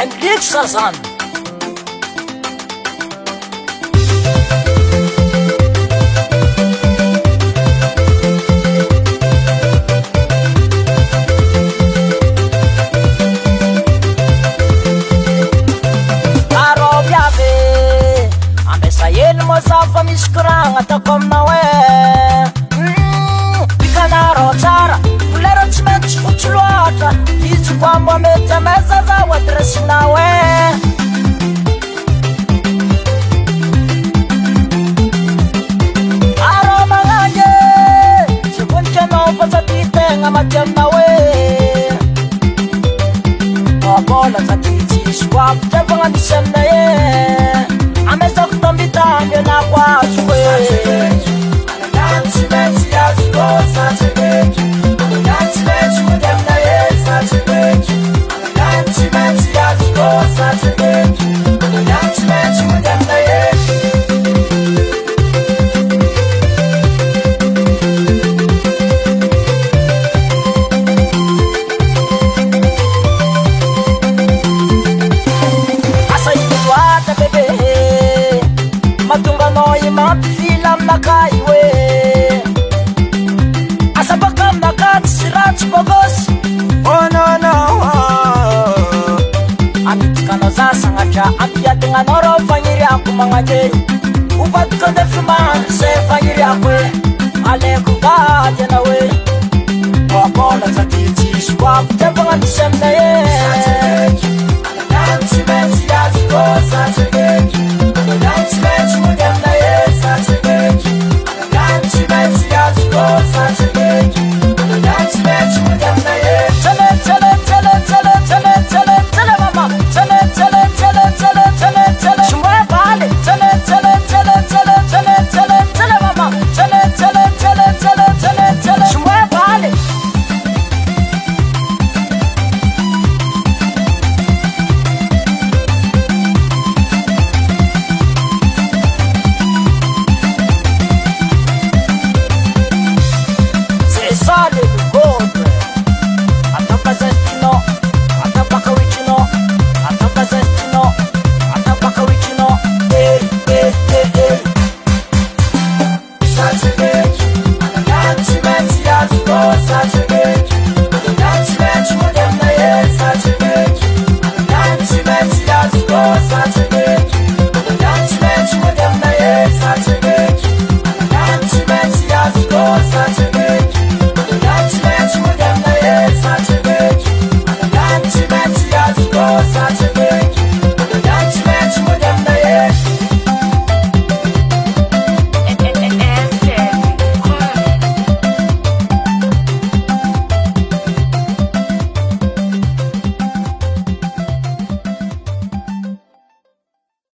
Endlich Sazan Safa misy koragna ataoko aminao Pikanaro tsara Folera tsy maintsy fotsy loatra Iziko ambo mety amay zazao adresinao Aro magnany Tsy vonika anao fa sady tegna maty aminao Vola sady tsisy koavy Trevagna misy aminay Amezako tambitany anako azo Anagnaty mety azo ko satsegety Anagnaty mety mody aminay satsegety Anagnaty mety azo ko satsegety Anagnaty mety mody aminay Asa ino loatra bebe Matonga anao mampifila aminakay Asa baka aminaka tsy ratsy bôgôsy Oh non non Amitika anao za sagnatra Ampiadigna rô fagniriako magnandre Ovadiko andefy mandry zay fagniriako Aleko vady anao